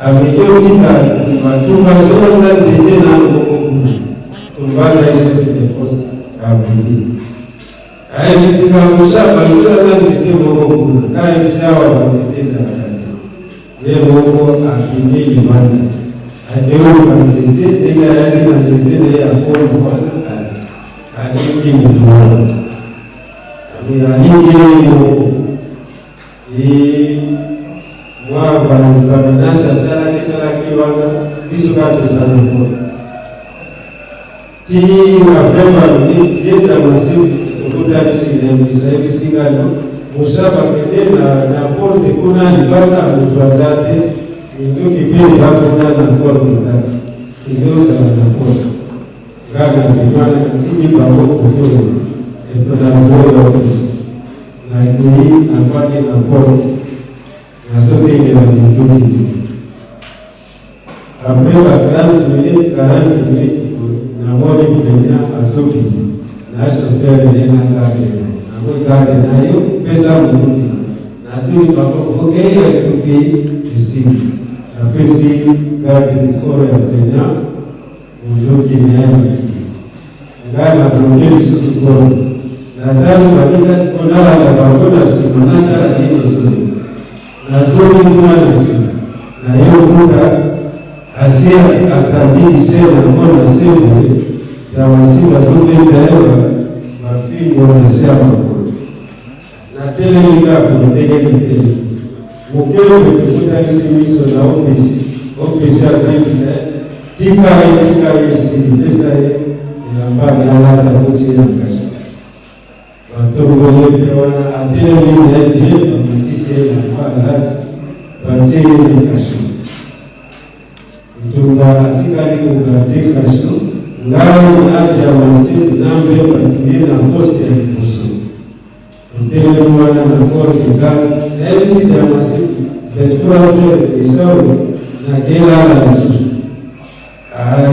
avec eux qui tout va se dans c'était dans le va chef de poste à venir. Aibisika mushaba ndio c'était beaucoup na ibisawa c'était ça leo akini ibanda adeu c'était ile yake na c'était ya kwa aliki mtuana waba ukamanasa sana kisala kiwanga bisukatu sana kwa tiwa pema ni yenda masifu kukuta bisigano mushaba kedena na porte kuna nipata mutwazate ndio kipesa kuna na kwa kitaka ndio sana na kwa gaga kimana katibi babo kwa epona moyo na hii afanye na kwa na sote ile na mjumbe apewa 40 minutes na moja kwenye asoki na shoferi tena ngale na ngale nayo pesa mmoja na tu babo okeye tuki kisini na pesi gari dikoro ya tena mjoki ni ngana project susuko na ndani kabisa sikonala na bakona simanaka ndio zuri na zuri kuna simu na hiyo kuta asia atabidi tena mbona simu ya wasiba zote tayari mapingo na sema na tele nika kutege kitendo mkeo kukuta kisimiso na opeja zile tika yesi pesa ambaye analala kuchi na kasho watu wale wana adele ni yake mtisi na pala bajeni ni kasho mtunga katika ile kasho ngao aja wasi nambe batuye na post ya kuso adele mwana na kwa kidani service ya wasi vetraze ishauri na kila la susu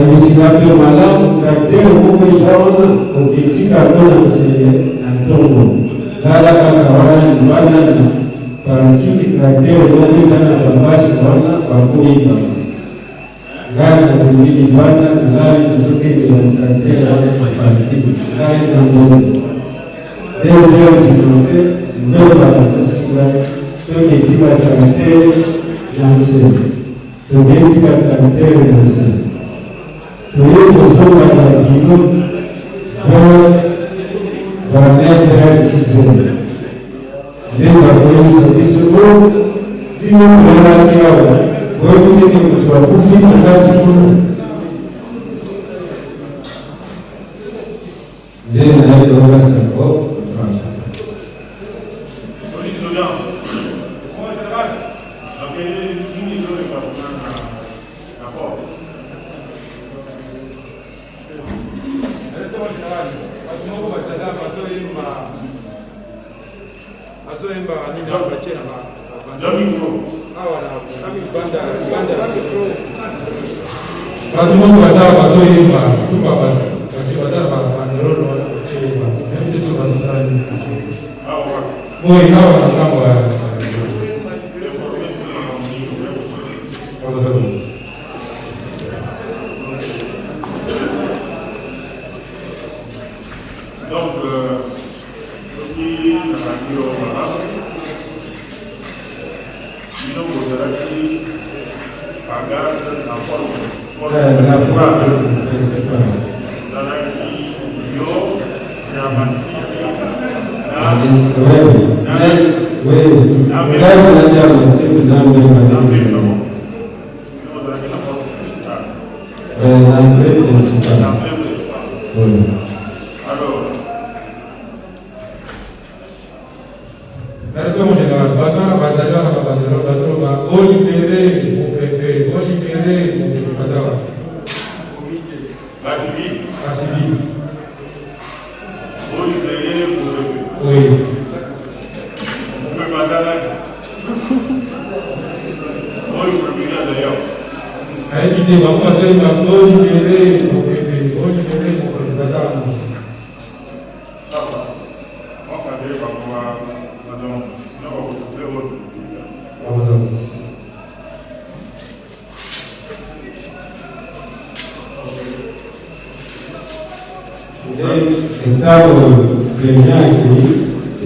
ibisigape malamu katele mungu isaona ukitika kona seye na tongo lala kaka wana nibana na parikiki katele mungu isana babashi wana wakuiba gana kuzidi bana na lali kuzuke ya katele wana parikiki kaya na mungu dezeo jinote zimbeba na kusura toke tiba katele na seye toke tiba katele na seye Nous sommes dans la vie dans l'aide qui s'est. Les parents service au qui nous prennent la terre. Vous écoutez que tu as bouffé la carte pour nous. Les naïfs de la Sako. Mungu wazao wazoimba tupa wazao manyororo wazoimba ndio sio kanisa moi hawa na mambo ya kitabu kenyaki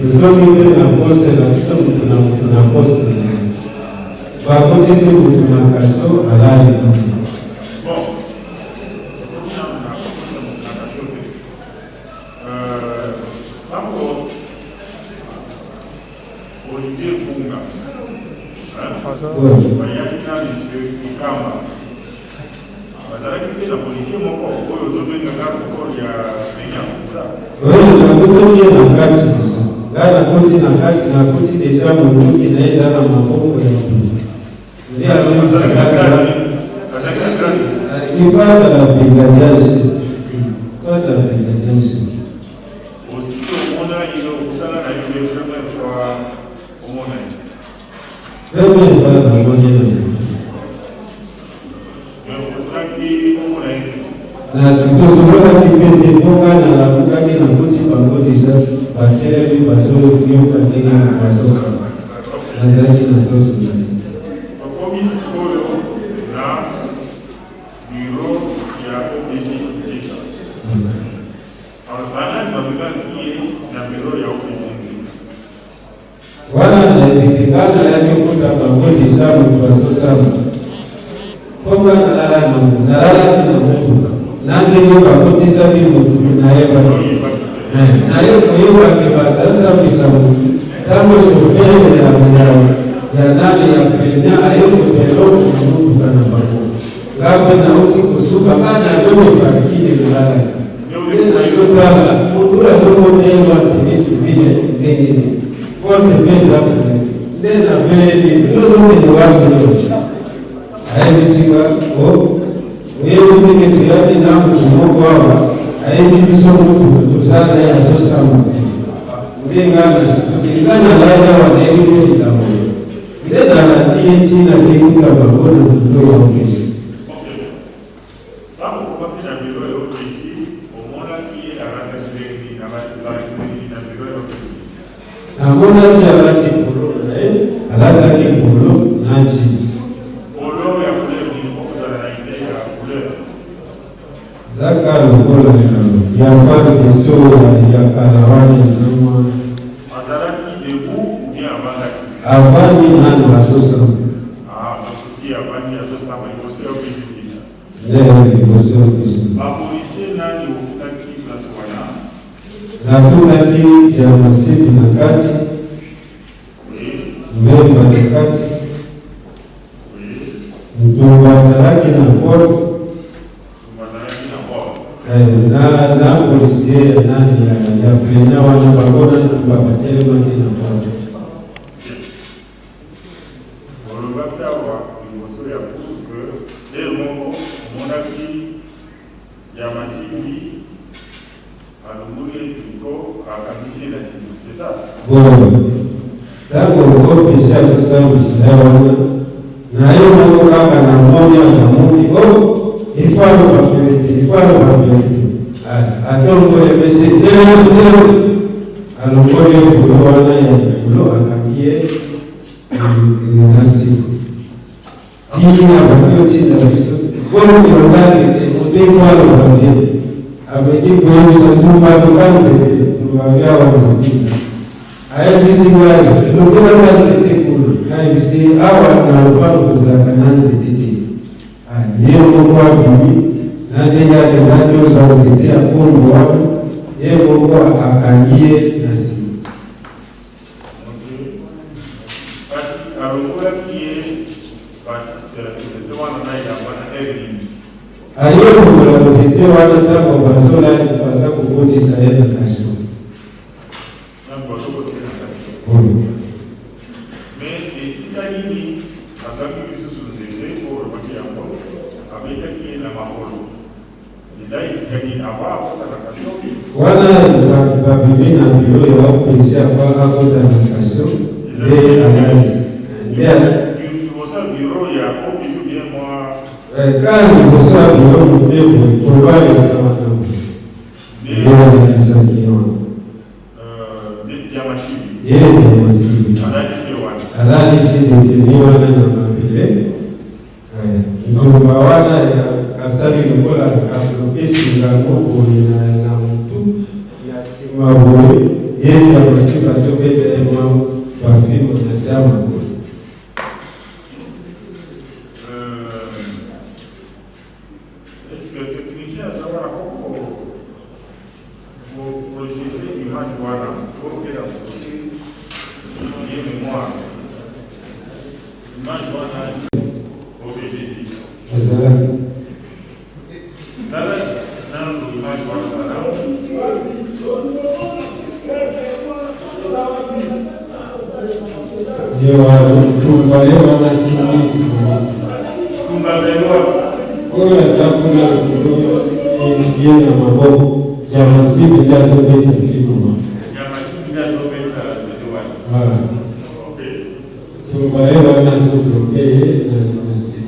tuzomi na poste na kusema kuna poste bakoti siku tuna kaso halali na kuti deja mungu inaweza na maboko ya mtu. Ndio anasema ifaza la vingajaji. Toza la vingajaji. Usio mona ile ukutana na yule frame kwa umona. Frame kwa umona. Na tukosoma kipindi mboga na labuka na kuti pamoja bakteria bazo kuyoka ndege bazo sana. Nazareti na tosu ndani. Komisi koyo na biro ya OPG nzima. Alfana babika kie na biro ya OPG nzima. Wana naipikana yake kuta pamoja sana bazo sana. Kwa nalala na Mungu. Nange yoka kutisa bimu na eva. Na hiyo kwa sasa bisamu kama sofele ya nani ya penya ayo kuselo Mungu kana bako ngapo na uti kusuka kana ndio farikini kulala ndio hiyo kwa kudura soko ndio timisi vile ngeni kwa meza ndio mbele ndio zote ni wapi hiyo ayo bisinga wewe mwenye kiasi na mtumoko hawa aidi bisomo kuzana ya sosa ngengana ngana laida wanaeli ni damu ndena ndiye china kikuta bagona ndio ya mwisho kama kwa pia biro ya OPG omona kie arata zeni na watu na biro ya OPG amona pia lati polo alata ki polo naji polo ya kule ni mkutana na idea ya kule Zaka lukola ya kwani kisoa ya kalawana zama Mazaraki debu ni abandaki abani nani wasosa makutia abani ya sosa malikoseo kujitiza leo likoseo kujitiza mapolisi nani ukutaki plus wana nakutaki ya masipi na kati mbemba na kati mtuwazaraki na koro na polisi nani ya plenya wana bagona na batele mani na kwa olubaka wa liboso ya que leo moko monaki ya masindi alumuri ko akabisi la sindi c'est ça bon tango ko pisha sasa usisawa na hiyo mambo kama na moja na mungu ifalo papelete atongole pese dero alongole kuloana ya kulo akangie nasi kila wakati tena biso kwa kirangazi mtego wao wapie amejibu sanduku hapo kanze tuwavya wanazungumza haya bisi wale ndio kanze tekulu haya bisi hawa na upano kuzaka nanzi tete yebo kwa bibi na ndenga ndio za zitia kondo wapo yebo kwa akangie nasi basi alongola kie basi ndio wana naye hapa elimu ayo kwa zitia wana tangu basola kupasa kugoji sayenda kasho na kwa soko sina oh mais ici kanini akabi bisusu nzeze ko robaki yango abeka kie na maholo izai sikani aba atakakasho wana babibi na biro ya wakuisha kwa hapo na kasho ndio analysis ndio kosa biro ya OPG bien moi kani kosa biro mbebo probable sana ndio anasaidiwa ya masibi yeye ndio masibi analysis ndio wana na mabile ndio wana kasali ngola kapropesi ngango na mtu mabule yeye amesifa sokete mwa parfum na sama. Est-ce que le technicien savoir comment vous projetez l'image voilà pour que la pensée ait mémoire. L'image voilà au Jésus. C'est ça. Tumbaleo na sisi kwa sababu ndio na mambo ya masimu ya zote kilimo tumbaleo na sisi na sisi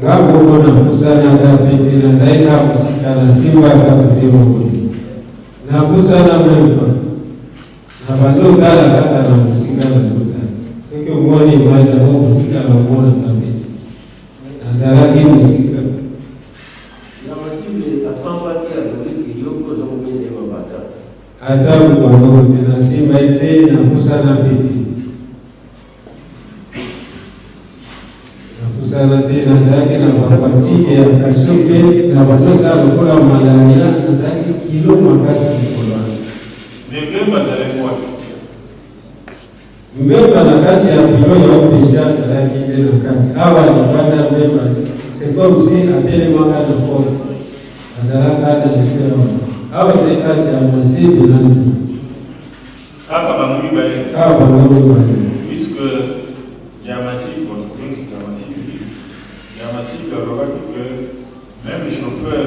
ngapo kuna kusana kafiki na zaida kusikana simba kapitimo kuli na kusana mwempa na bando kala kata na kusikana zuta sike mwoni maisha mo kutika na mwona kabiti na zaraki musika na masimu asamba kia dori yoko za mbele mabata hata kwa ngozi na simba ite na kusana piti sana tena zake na wapatie akashuke na watosa kula malaria na zake kilo makasi kwa Novemba za lekwa mbeba na kati ya kilo ya kupisha zake ile na kati hawa alipanda mbeba seko msi apele mwaka na kwa azaraka na lekwa hawa sekati ya masibu na hapa bamuri bale hawa bamuri bale puisque Diamasi votre prince Diamasi alors que même le chauffeur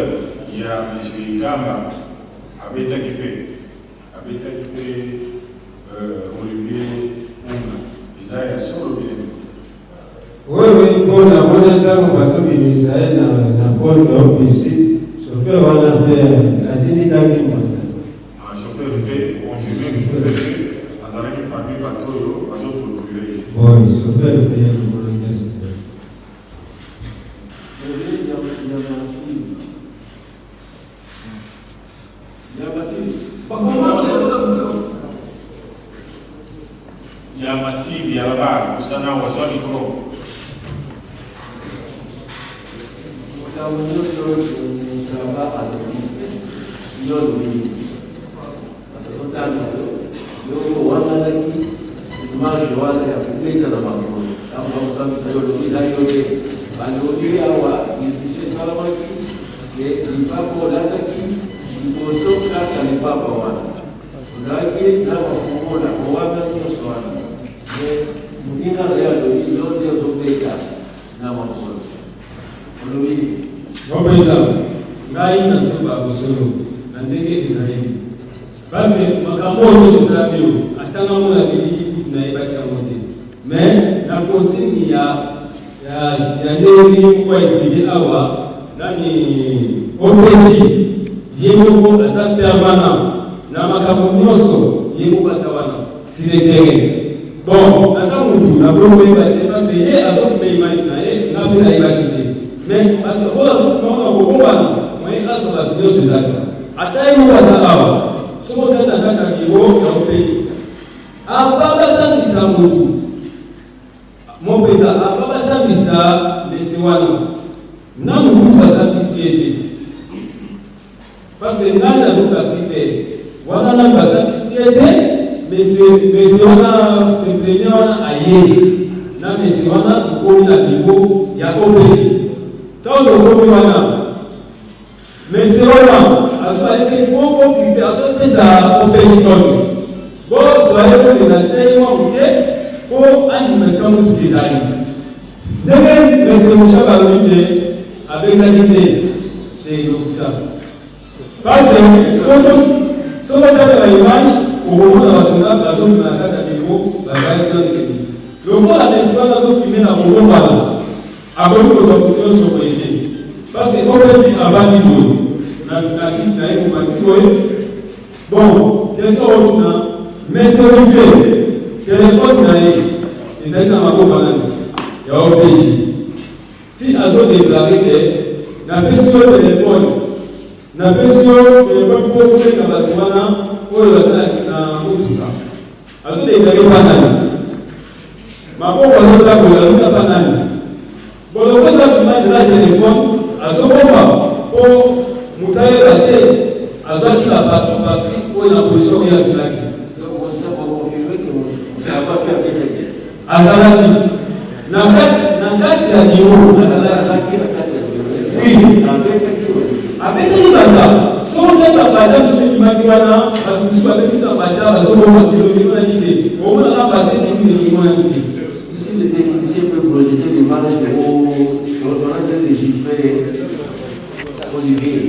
il y a M. Ikamba avait équipé Olivier Unga Isaiah solo bien wewe mbona mbona tangu masomi ni sahihi na pondo bisi chauffeur wana pia adini tangi mbona chauffeur fait confirmer que chauffeur fait azalaki parmi patrouille bazo procurer bon chauffeur pia mbona ngesi ya masivi ya baba kusana wazoni ko Wapeza, ngai na soba kusoro na ndege Israeli. Basi makambo yote sabiyo atanga mwana bili na ibaki amote. Mais na consigne ya ndege kwa isije awa nani opeshi yemo asante abana na makambo nyoso yemo basawana siletege. Bon, asa mtu na bombe ibate parce que asope image na ngapi na ibaki. Mais parce que on a souvent beaucoup mais là ça va se dire ces actes atai mu bazalawa somo tata kata kiwo ya upeshi ababa sambisa mutu mopeza ababa sambisa lesiwana nanu mutu basambisiete parce que nani azokasite wana na basambisiete monsieur wana fepenya wana aye na monsieur wana kokoni na niveau ya upeshi tant de communes mais c'est vraiment à ce qu'il faut qu'il fait ça au pays bon tu vas aller dans l'enseignement pour animation de tous les années mais c'est mon chef avec la idée c'est l'hôpital parce que sur le cas de l'image au moment de la zone de la case à niveau la valeur de Le monde a décidé de filmer dans le monde à cause de nos opinions sur les parce que on peut dire avant du monde, la liste n'a pas parti. Bon, question au mais c'est le téléphone n'a pas, ils ont un peu banane, il y a un péché. Si à zone déclaré que la personne téléphone, la personne téléphone pour couper dans la douane pour le faire dans l'autre. À zone déclaré banane. Ma pauvre ça pour la route à banane. Bon, le point de l'image de la téléphone, à ce moment, pour Moutaï Raté, à ce qui va partir pour la position et la Zalaki. Donc, on s'est confirmé que vous n'avez pas fait avec les à Zalaki. Nankati ya niveau, à Zalaki. Oui. Avec les bandas, si on fait la bandas, je suis Makiwana, à tout ce qui est bandas, à ce moment, on a dit, on a passé des millions d'idées. Si le technicien peut projeter l'image on a déjà déchiffré Olivier,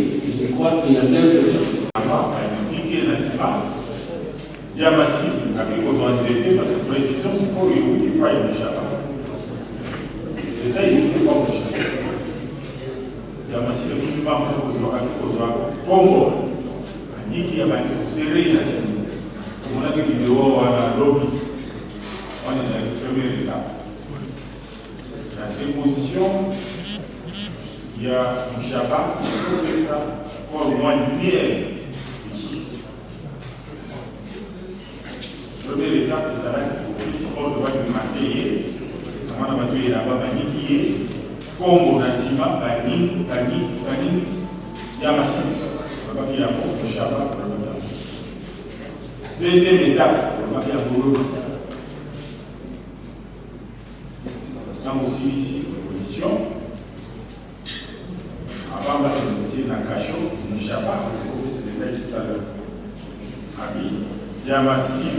je crois qu'il y a deux personnes. Diamasi, avec autorité, parce que précision, c'est pour lui qui pas une chapa. Et là, il ne pas une chapa. Diamasi, le qui va encore aux Congo, il dit qu'il y a une série de signes. On a des vidéos à la lobby. On est dans la première étape. La déposition, il y a un chapa, il faut que ça, pour au moins une bière. Première étape, c'est la police doit être massée. On a besoin de la bande qui est Congo, Nassima, Kani, Yamassi. On va bien pour le Shabbat. Deuxième étape, on va bien pour le Nous aussi ici, position. Avant de mettre dans le cachot, le Shabbat, c'est détaillé tout à l'heure. Ami, Yamassi.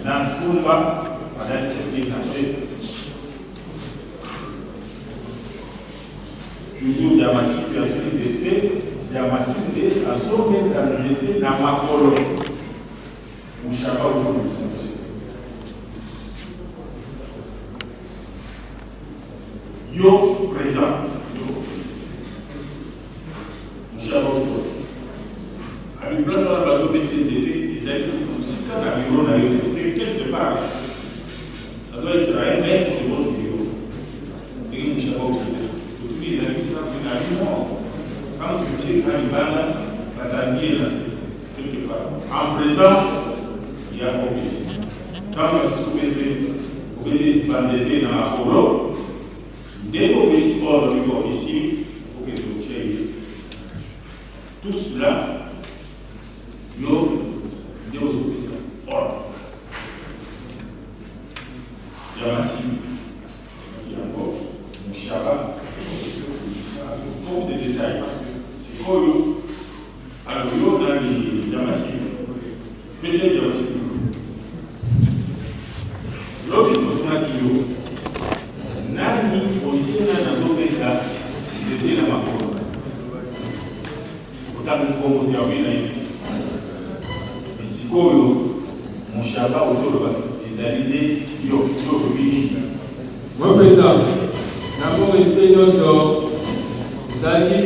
Dans le combat, pendant cette déclassée, toujours Diamassi, qui a fait les étés, Diamassi, a sauvé dans les étés, dans ma colonne. Où chacun autour de ça. Yo présent. Chacun autour. À une place, on a besoin de les étés, ils aiment aussi quand la bureau n'a eu c'est quelque part. Ça doit être à un mètre de votre bureau. Et une chapeau. Tous les amis, ça c'est un mort. Quand tu tires un balle, ça t'a mis là, c'est quelque part. En présence, il y a combien. Quand vous pouvez bandeter dans la polo, dès que vous pouvez hors de niveau ici, pour que vous tiriez. Tout cela, yo, Dieu vous fait ça. Or, il y a Massi, il y a encore mon Shabbat, beaucoup de détails parce que c'est quoi yo. Alors, yo, dans les Yamassi, mais c'est Yamassi. L'autre, il y a yo. Nani, policier, dans un autre état, ils étaient dans ma cour. Autant que vous pouvez dire, mon Shabbat autour des alliés, Mon président, d'abord, respect nos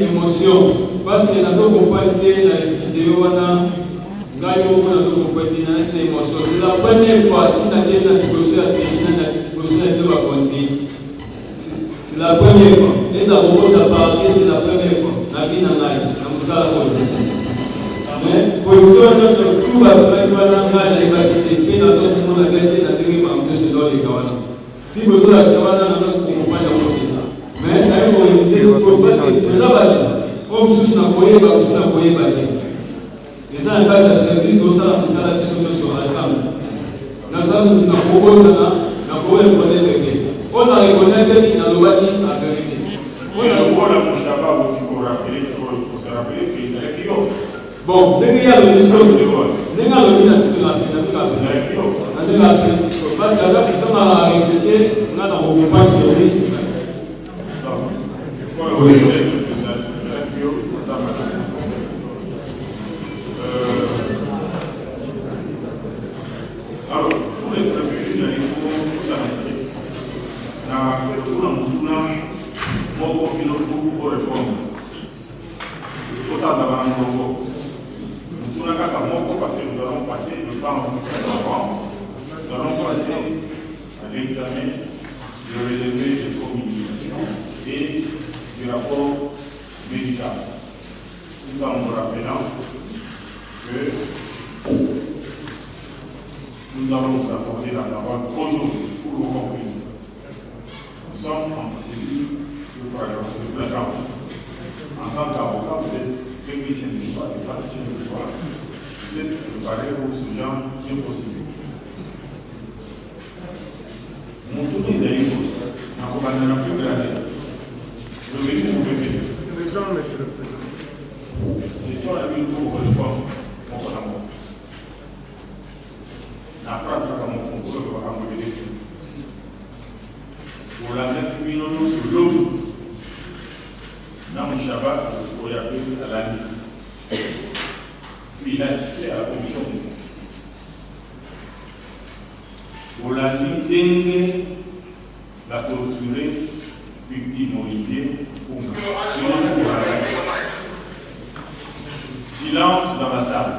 émotions. Parce que dans nos compagnies, dans les vidéos, nous avons compagnies dans les émotions. C'est la première fois que nous avons négocié avec nous. C'est la première fois. Les avocats parlé, c'est la première fois. La vie dans l'ail, dans le salon. Mais, il faut que tout va faire dans l'ail, il va quitter, dans notre monde, la gâté, la télé, par exemple, c'est dans les gars. Si vous avez la salle dans notre compagnie, mais, il faut que vous parce que nous avons comme sous la foyer, sous la foyer, les gens qui passent à service, au salon, sur la salle. Nous avons proposé ça, nous avons reconnaître. On a reconnaître qu'il y a le droit à la vérité. Oui, le rôle de mon Shabbat, il faut se rappeler qu'il y a qui ont. Bon, dès qu'il y a le discours, dès qu'il y a le discours, parce que là, quand on a réfléchi, on a dans vos pages de vie. Alors, pour les premiers, il faut s'arrêter. parce que nous allons passer le temps en avance. Nous allons passer à l'examen du relevé de communication et du rapport médical. Tout en vous rappelant que nous allons vous accorder la parole aujourd'hui pour vos conclusions. Nous sommes en procédure de flagrance. En tant qu'avocat, vous êtes technicien de droit et praticien de droit. Vous êtes préparé pour ce genre de procédure. Mon tour des aïeux, on va plus grader. Le véhicule, vous pouvez venir. Je suis à la ville pour vous répondre. La phrase là, comme on peut voir, on peut dire. Pour la mettre sur l'eau, dans le Shabbat, pour y aller à la nuit. Puis il a assisté à la commission. Pour la nuit, la torturée, victime Olivier, pour silence dans la salle.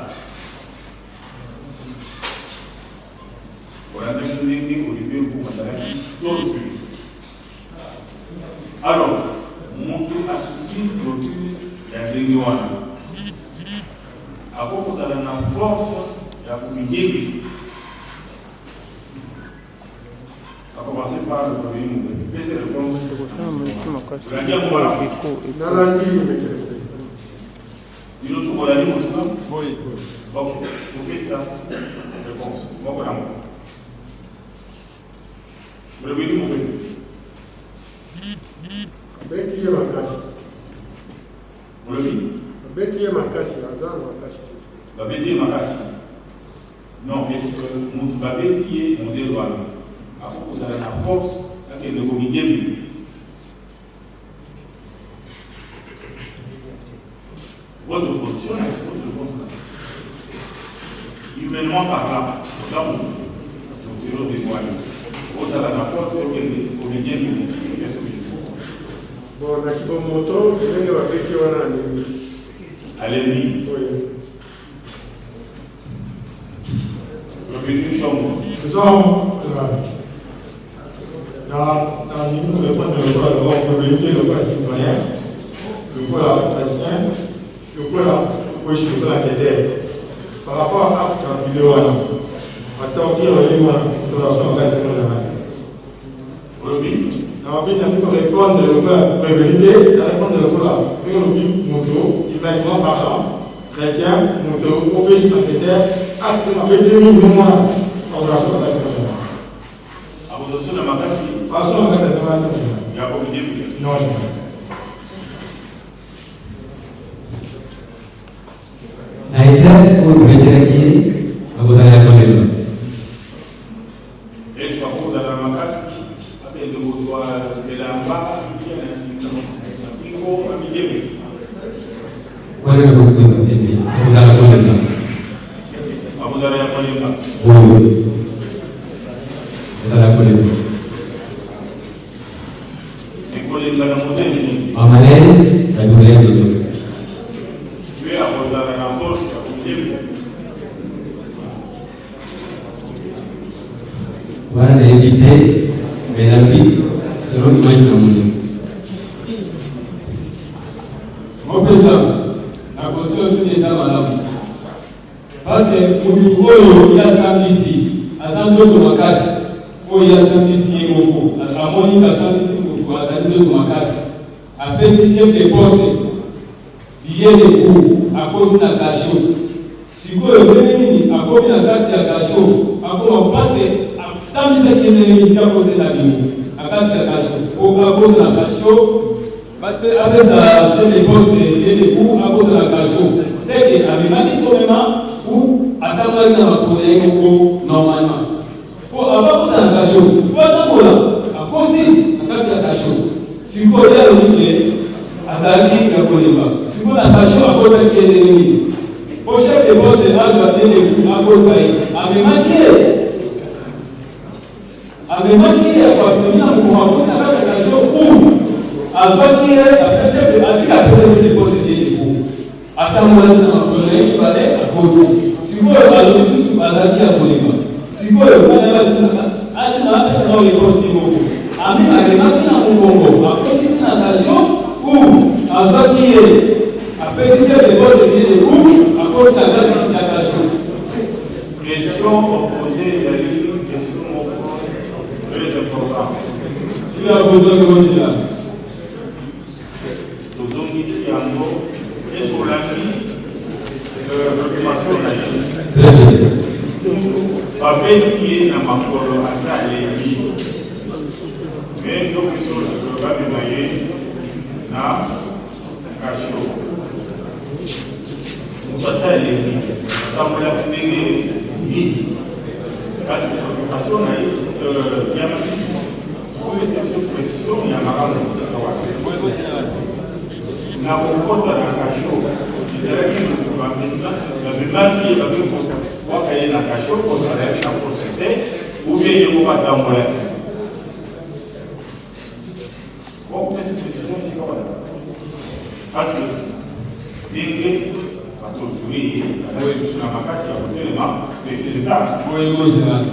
Voilà, Olivier pour torture. Alors, mon tour a suivi une torture d'un Grégoire. Après, vous avez une force de la communauté. A commencer par le premier mouvement. Laissez le compte. La nuit, voilà. Dans la nuit, monsieur le président. Il nous trouve la nuit, mon tour? Oui. Ok, vous faites ça. Réponse. Moi, voilà. Vous l'avez dit, mon père? Bêtier ma casse. Vous l'avez dit? Bêtier ma casse, la bêtier ma casse. Non, est-ce que nous devons bêtier mon déroulé? Après, vous avez la force avec le comité. Votre position est votre réponse. Humainement parlant, nous avons des moyens. Vous avez la force avec le comité. Qu'est-ce que je dis? Bon, la moto, je vais vous dire à l'ennemi. Oui. Le but du chambre. Nous sommes dans une réponse de communauté, le corps citoyen, le corps palestinien, le corps enquêteur. Par rapport à l'acte vidéo, à torture le livre de la reste de la main. Vous le dites? Non, mais il y a une réponse de la prévenité, la réponse de la moto, humainement parlant, chrétien, moto, obéis enquêteur, acte enquêteur, nous, moins, organisation de la de Makassi. Passons à cette demande. Il y a beaucoup de non. Aida pour vous dire qui vous allez appeler. Est-ce que vous allez à Makassi? Après de vous voir de la barre, il y a un signe. Il faut m'améliorer. Vous allez appeler. Vous allez appeler. Vous allez appeler. Oui. Vous allez appeler. Amanez, la douleur de Dieu. Voilà éviter mais la vie selon l'image de monde. Mon président, la conscience des malades. Parce que au niveau il y a samedi ici, à Sanjo Tomakas, il y a samedi ici et beaucoup, à Monica samedi ici beaucoup, à Sanjo Tomakas. Après, si chef de poste, il y a des coups à cause d'un cachot. Si vous avez à cause d'un cachot, à cause de samedi, c'est qu'il y a à cause de la vie, à cause d'un cachot. À cause d'un cachot, après ça, chef de poste, il y a des coups à cause d'un cachot. C'est qu'il y a des moments où, à table de la normalement. Pour avoir un cachot, il faut attendre là, à cause d'un cachot. Tu connais le milieu, à Zaki, il y a pas. Tu connais la cachot à cause qui est devenu. Pour chef de poste, c'est là, je vais dire les coups à cause de ça. À me manquer, à quoi, me dire à cause de la cachot, ou à Zaki, après chef de poste, c'est des coups. Attends-moi, il fallait à cause. Tu vois, sikoyo atina apesa na olekosi moko ami alemaki na mokongo akotisi na station ou azwaki ye apesi chef de poste ye ou akotisi na kati na station. Question opposée, il y a une question très importante. Il a besoin de manger là. Nous sommes ici en gros. Est-ce qu'on l'a mis l'occupation pas qui est dans ma colo à ça les livres. Mais donc ils sont le programme de maillet na cachot. Nous sommes ça les livres. Quand on l'a fait parce que l'occupation il y a pour les sections de précision, il y a marre de na kokota na cachot. Ils avaient dit que la même qui est la même pour qu'il y ait un cachot, pour qu'il y ait un procédé, ou bien il y a un pas d'amoulet. Bon, mais c'est précision ici quand même. Parce que, bien à torturer, sur la macasse, il y a côté les mains, c'est ça. Oui, oui, général.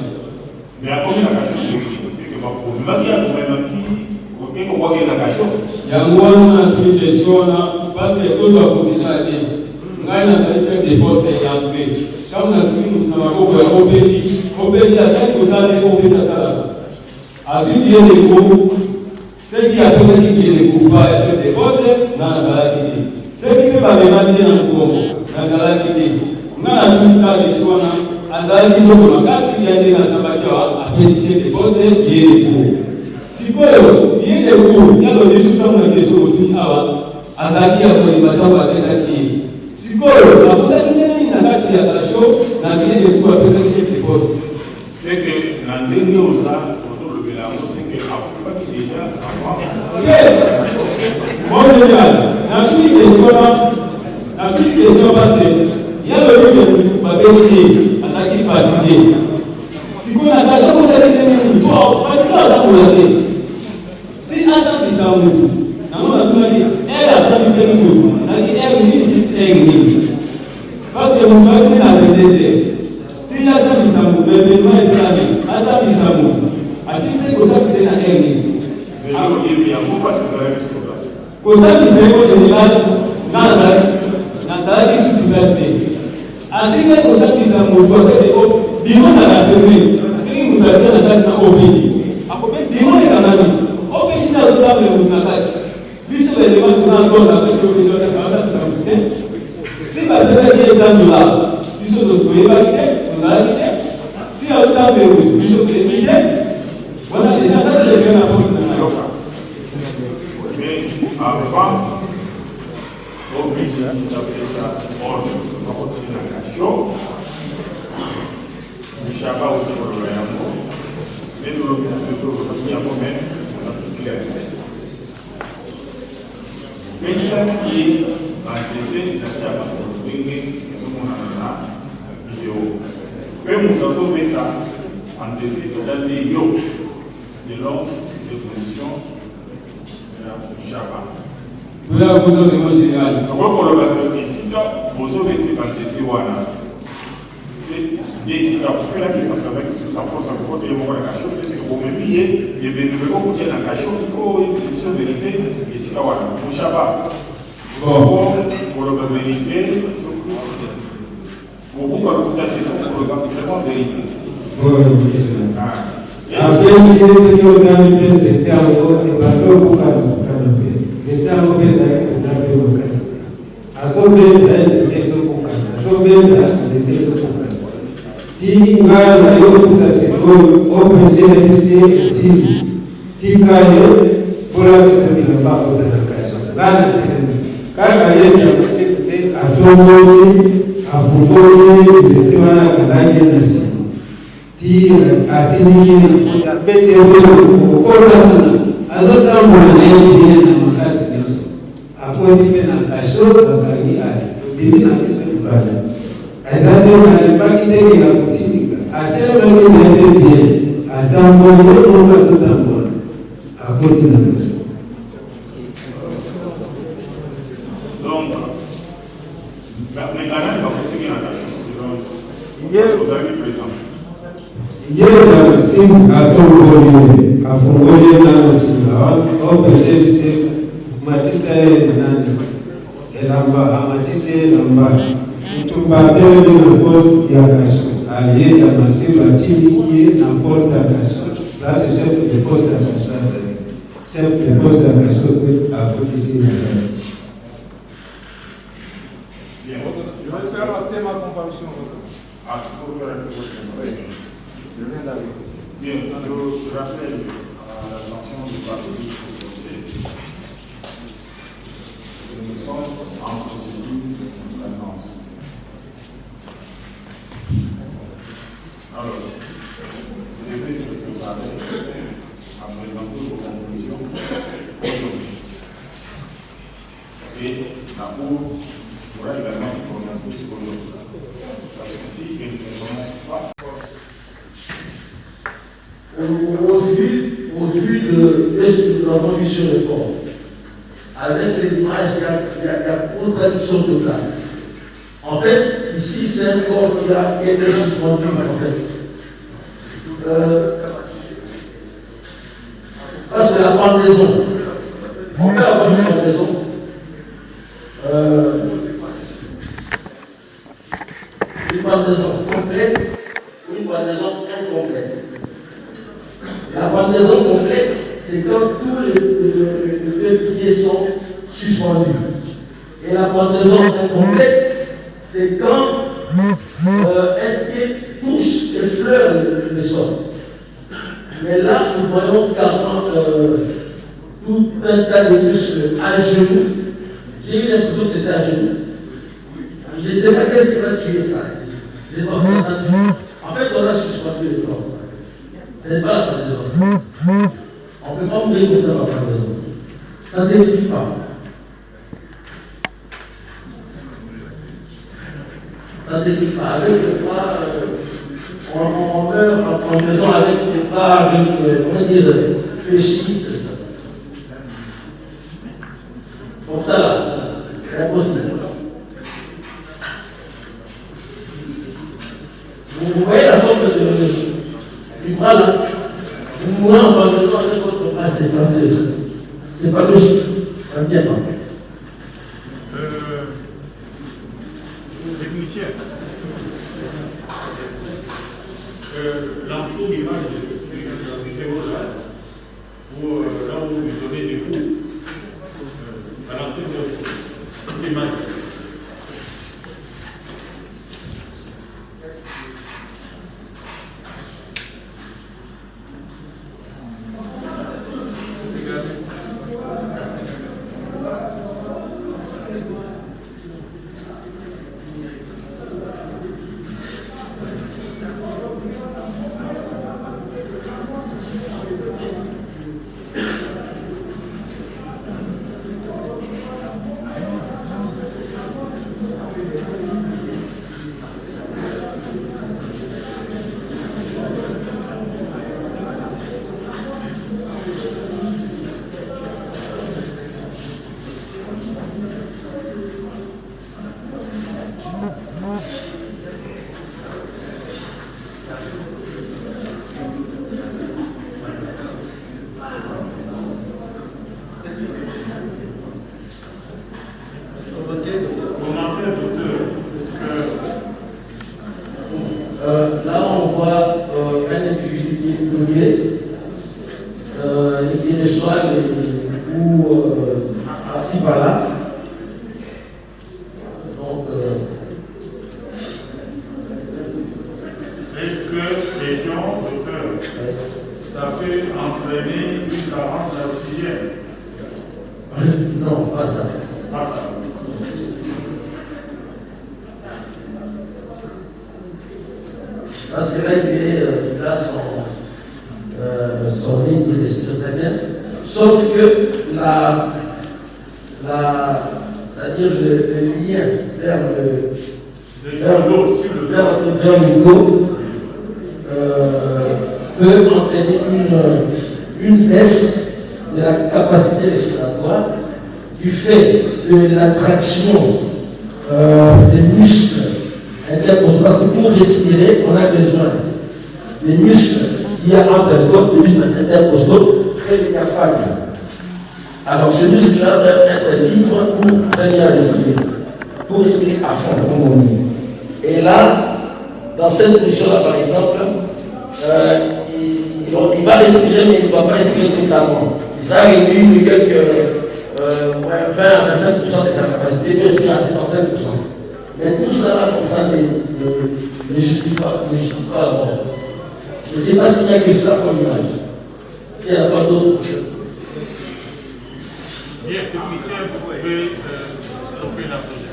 Mais à combien la cachot, c'est que ma problème, il y a quand même un petit, ok, qu'on voit qu'il y a la cachot. Yangwana na question na parce que tous wa kodisha ni ngai na chef de poste ya ngwe kama na simu na maboko ya opeji ya 5% de opeji sala azidi yele ko seki ya pesa ki yele ko ba chef de poste na sala ki seki ba be mandi na ko na sala ki ngana tumika lishona azali ki to makasi ya ndi na sabaki wa apesi chef de poste yele ko sikoyo yeye ku yalo lishuka mna kesho utu hawa azaki ya kwa matao atenda ki sikoyo afuta nini na kasi ya tasho na yeye ku apesa chef de poste c'est que la dernière osa autour de la c'est que afufa qui déjà avant bon général na tuli question parce que yalo libe babeti ataki fatigué sikoyo na tasho ko tele nini bon fatigué atakulate si asa bisamu na mama tunali era asa bisamu na ki era ni parce que mon père n'a pas désir si asa bisamu bébé moi islami asa bisamu asisi ko sa bisena eni alors il y a beaucoup parce que vous avez sur place ko sa bisena général na za ki sous place asiki ko sa bisamu to ate o bimo na la service si vous avez na place na OPJ akobe bimo ni kanani opération de table de Natas. Puisque les éléments qui sont encore dans la question de la caméra de santé, si la personne qui est sans là, puisque nous sommes évacués, nous allons quitter. Si la table de route, puisque nous sommes évacués, voilà déjà là c'est bien la force de la loca. Mais avant, obligé d'appeler ça ordre, on va continuer la question. Je ne sais pas où c'est le royaume, mais nous le avons même. Mais il y a qui a été laissé à la vidéo. Mais mon gâteau bêta, en c'était dans les yo, selon les conditions de la Java. Vous avez besoin de mon général. Donc, pour le gâteau ici, vous avez été dans cette wana. C'est ici, pour faire la vie, parce qu'avec la force à côté, il y a la cachot, c'est que pour me lier, il y a des numéros qui tiennent la cachot, il faut une exception de vérité, ici, là, voilà, pour Shabbat. Bon, pour le vérité, pour vous, pour le vérité. Après, c'est que le grand père, c'était un peu, et pas le canopé. C'était un peu, ça a été un peu au casse. À son père, c'était son pour canopé. À son père, c'était son pour canopé. Tingana yokuta sikolo opejele kisi simu tikaye bora kisabila bako tanakasha bana kaka yetu sikute atomoni afungoni zekiwana kalaje na simu tira atiniye kuta pete wewe ukora azota mwana na makasi yoso akodi pena kasho kakali ali bibi na kiso kibana azade na baki teke ya kutika atero na ni bebe atambo ni roka sotambo akoti na kaso. Donc maintenant il va conseiller la cachot selon vous avez présent. yeye masimu atongole afungole na msiba au pejese matisa nani elamba amatise lamba tumbabele na poste ya kasho aliyeta masimu atini na poste ya kasho là c'est chef de poste ya kasho chef de poste ya kasho a polisi na Bien. Je vais faire un thème à comparution. Ah, c'est pour faire un peu de Je viens d'arriver. Bien, je rappelle à l'attention du parti du procès que nous sommes en procédure d'annonce. Alors, vous devez vous préparer à présenter vos conclusions aujourd'hui. Et la Cour pourra également se prononcer aujourd'hui. Parce que si elle ne se prononce pas, Au vu de ce que nous avons vu sur le corps, avec cette image, il y a contradiction totale. En fait, ici, c'est un corps qui a été suspendu, en fait. Parce que la pendaison, on peut avoir une pendaison. Une pendaison complète ou une pendaison incomplète. La pendaison complète, c'est quand tous les deux pieds sont suspendus. Et la pendaison incomplète, c'est quand un pied touche, effleure le sol. Mais là, nous voyons carrément tout un tas de muscles à genoux. J'ai eu l'impression que c'était à genoux. Je ne sais pas qu'est-ce qui va tuer ça. J'ai pas ça. En fait, on a suspendu le corps. Ce n'est pas la pendaison. On ne peut pas mourir comme ça la pendaison. Ça ne s'explique pas. Ça ne s'explique pas. Avec le bras, on meurt en pendaison avec ses bras, avec, comment dire, fléchis, c'est ça. Pour ça, là, c'est impossible. Vous voyez la forme du bras là. Vous mourrez en pendaison avec votre bras, c'est silencieux. C'est pas logique. Ça ne tient pas. Technicien, l'info d'image de vidéo là, où là où vous donnez des coups, balancez sur l'image. Là, on voit un individu qui est bloqué, il reçoit les coups par-ci par-là. Donc, est-ce que, question, docteur, ça peut entraîner une carence d'oxygène? non, pas ça. Pas ça. Parce que là, il a son ligne qui respire très bien. Sauf que c'est-à-dire le lien vers le dos peut entraîner une baisse de la capacité respiratoire du fait de l'attraction des muscles interposés. Parce que pour respirer, on a besoin les muscles qu'il y a entre les côtes, les muscles intercostaux, créent le diaphragme. Alors ce muscle-là doit être libre pour venir respirer, pour respirer à fond, comme on dit. Et là, dans cette position-là, par exemple, il va respirer, mais il ne va pas respirer totalement. Il sera réduit de quelques 20 à 25% de sa capacité, de respirer à 75%. Mais tout ça, comme ça, ne justifie pas la mort. Je ne sais pas s'il n'y a que ça comme image. S'il n'y a pas d'autre. Bien, technicien, vous pouvez stopper la projection.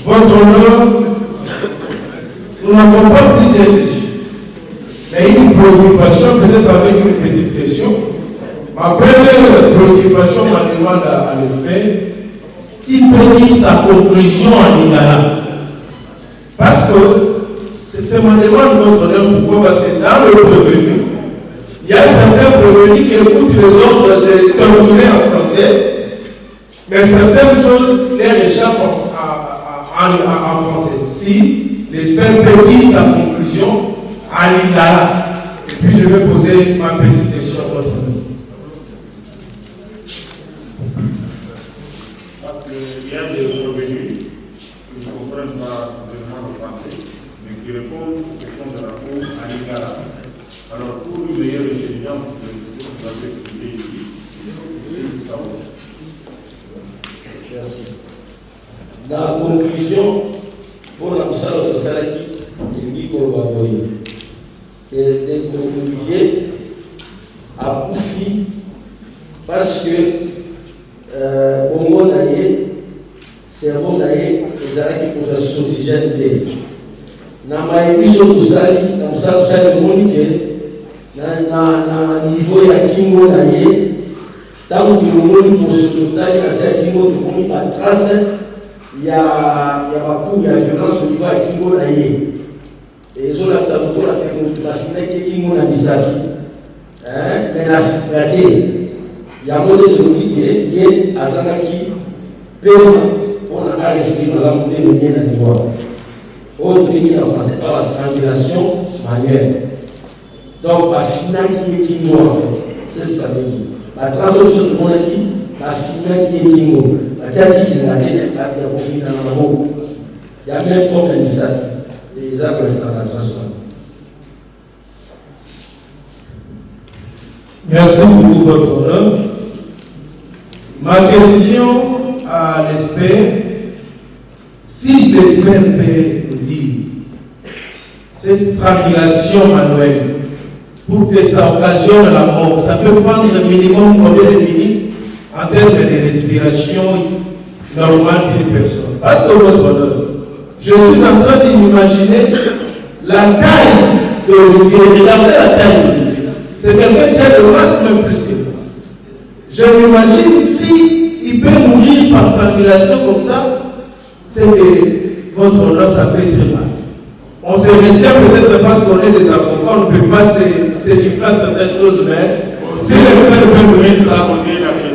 Votre honneur, nous n'avons pas plusieurs déchets, mais une préoccupation, peut-être avec une petite question. Ma première préoccupation, ma demande à l'esprit, si peut dire sa conclusion en Lingala. Parce que c'est ma demande, votre honneur, pourquoi? Parce que dans le prévenu, il y a certains prévenus qui écoutent les ordres de torturer en français, mais certaines choses leur échappent en français. Si l'expert peut dire sa conclusion en Lingala, et puis je vais poser ma petite question à votre honneur. Parce qu'il y a des revenus qui ne comprennent pas vraiment le français, mais qui répondent aux questions de la Cour à Lingala. Alors, pour une meilleure intelligence de ce que vous avez expliqué ici, c'est ça. Merci. Dans la conclusion, pour la salle de Salaki, il dit qu'on va envoyer. Et conclusion à Koufi, parce que Bongo Naye, cerveau Naye, les arrêts qui posent oxygène D. Nama émission de Sali, dans ça, vous savez, monique, na niveau ya Kingo Naye, tant que nous monique pour ce total, il y a cette Kingo de monique à trace. Il y a beaucoup de violence au niveau de Kingo Naye. Et ils ont la saboteur la finale qui est Kingo Nabisaki. Mais la citadelle, il y a un modèle de vie qui est lié à Zanaki, pour la respirer dans la montée de bien à l'Ivoire. Autre pays en français par la strangulation manuelle. Donc, la finale qui est Kingo, en fait, c'est ce que ça veut dire. La transformation de mon équipe, la finale qui est Kingo. La terre qui s'est gardée, il y a profité dans la roue. Il y a même forme de missile. Les arbres de la transformation. Merci beaucoup, votre honneur. Ma question à l'expert, si l'expert peut nous dire cette strangulation manuelle, pour que ça occasionne la mort, ça peut prendre minimum combien de minutes en termes de respiration normale d'une personne? Parce que votre honneur, je suis en train d'imaginer la taille de l'Olivier. Regardez la taille de l'Olivier. C'est quelqu'un qui a de masse même plus que moi. Je m'imagine si il peut mourir par strangulation comme ça, c'est que votre honneur, ça fait très mal. On se retient peut-être parce qu'on est des avocats, on ne peut pas se différer certaines choses, mais si l'expert peut mourir ça,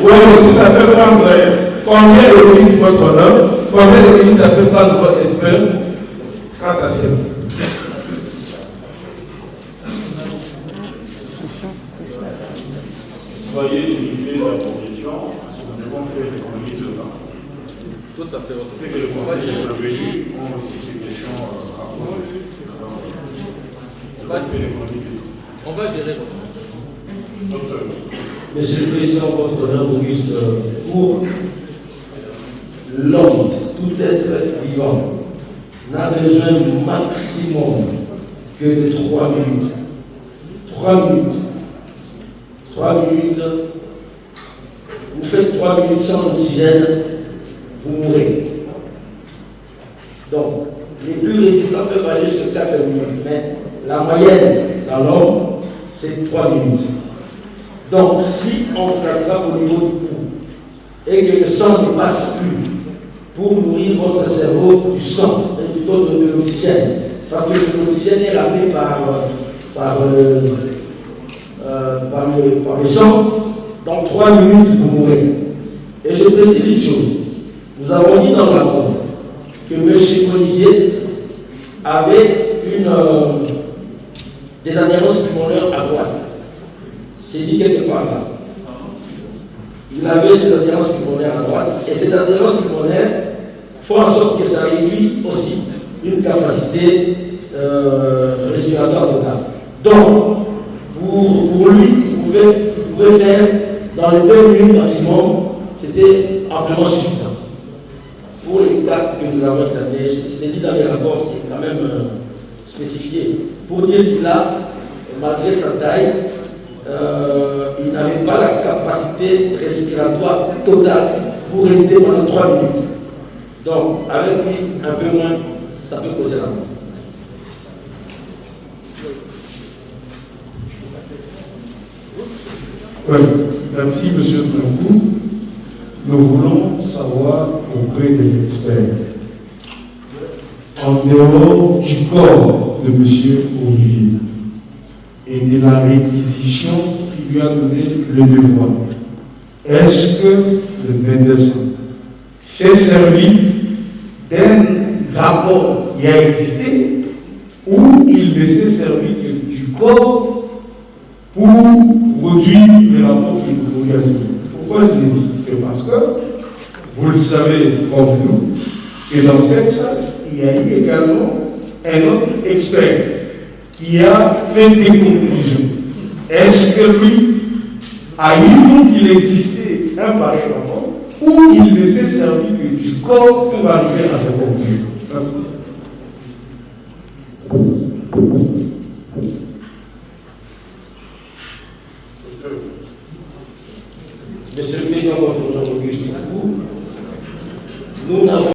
oui, si ça peut prendre combien de minutes votre honneur, combien de minutes ça peut prendre votre expert, quant à cela. Soyez limité dans la progression, parce que nous devons faire l'économie de temps. Tout à fait. C'est que le conseil est revenu, ont aussi ces questions à poser. On va faire l'économie de temps. On va gérer. Docteur. Monsieur le Président, votre honneur, Auguste, pour l'homme, tout être vivant, n'a besoin maximum que de 3 minutes. 3 minutes. 3 minutes. Vous faites 3 minutes sans oxygène, vous mourrez. Donc, les plus résistants peuvent aller sur 4 minutes, mais la moyenne dans l'homme, c'est 3 minutes. Donc, si on rattrape au niveau du cou et que le sang ne passe plus pour nourrir votre cerveau du sang, et plutôt de l'oxygène, parce que l'oxygène est ramené par par le sang, dans 3 minutes, vous mourrez. Et je précise une chose. Nous avons dit dans le rapport que M. Olivier avait des adhérences pulmonaires à droite. C'est dit quelque part là. Il avait des adhérences pulmonaires à droite, et ces adhérences pulmonaires font en sorte que ça réduit aussi une capacité respiratoire totale. Donc, pour lui, il pouvait faire dans les 2 minutes maximum, c'était amplement suffisant. Pour les cas que nous avons examinés, c'est dit dans les rapports, c'est quand même spécifié. Pour dire qu'il a, malgré sa taille, il n'avait pas la capacité respiratoire totale pour rester pendant 3 minutes. Donc, avec lui, un peu moins, ça peut causer la mort. Oui, merci M. Tronkou. Nous voulons savoir auprès de l'expert, en dehors du corps de M. Olivier et de la réquisition qui lui a donné le devoir, est-ce que le médecin s'est servi d'un rapport qui a existé ou il ne s'est servi que du corps pour produire le rapport qu'il faut y assurer? Pourquoi je le dis? C'est parce que vous le savez comme nous, que dans cette salle, il y a eu également un autre expert qui a fait des conclusions. Est-ce que lui a eu qu'il existait un pareil rapport ou il ne s'est servi que du corps pour arriver à cette conclusion? Monsieur le Président, nous n'avons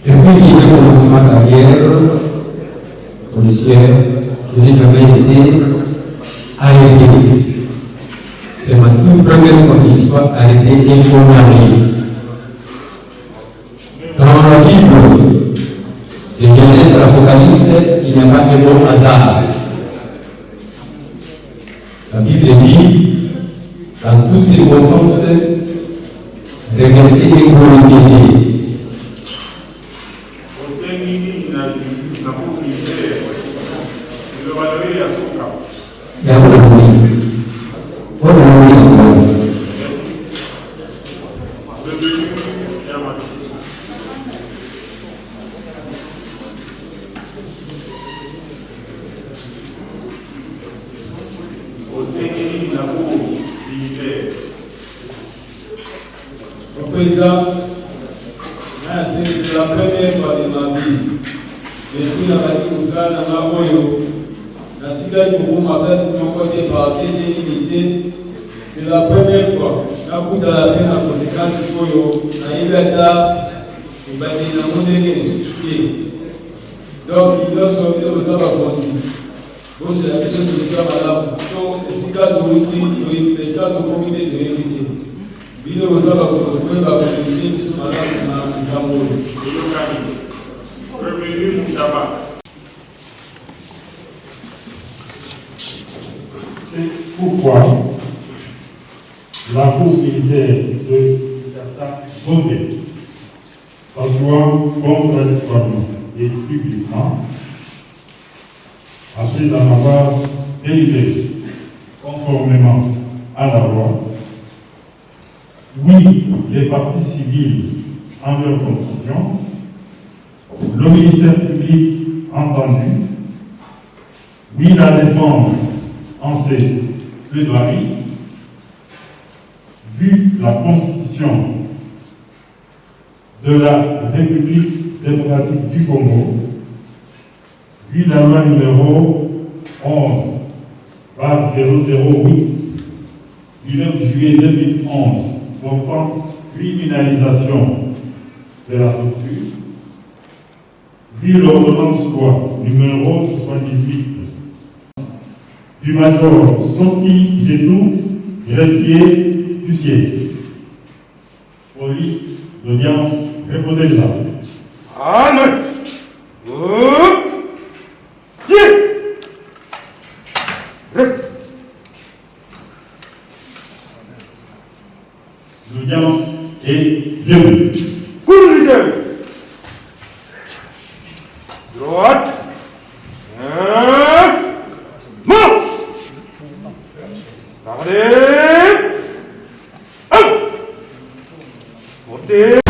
depuis que j'ai commencé ma carrière policière, je n'ai jamais été arrêté. C'est ma toute première fois que je sois arrêté et condamné. Dans la Bible de Genèse à l'Apocalypse, il n'y a pas de bon hasard. La Bible dit, dans toutes ces circonstances, remercier et glorifier. Président, c'est la première fois de ma vie. Je suis dans la Koussa, dans la Moyo. La Tigane pour ma place, mon côté par unité. C'est la première fois. La Kouta la peine en conséquence, Moyo. La Ibata, il va dire dans mon dégué, donc, il doit sortir aux hommes à continuer. Bon, c'est la question sur le soir à la donc, c'est cas de routine, c'est cas de comité de réalité. Bino kozaba kutokwenda kushiriki kusumana na mtambo. C'est pourquoi la Cour militaire de Kinshasa votait statuant contradictoirement et publiquement après en avoir délibéré conformément à la loi. Oui, les partis civils en leur conclusion, le ministère public entendu, oui, la défense en ses plaidoiries, vu la Constitution de la République démocratique du Congo, vu la loi numéro 11/008 du 9 juillet 2011 portant criminalisation de la torture, vu l'ordonnance loi numéro 78 du major Soki Jetou, greffier du siège, police L'audience, reposez les armes. Amen. L'audience est levée. Droite. Gardez. Portez.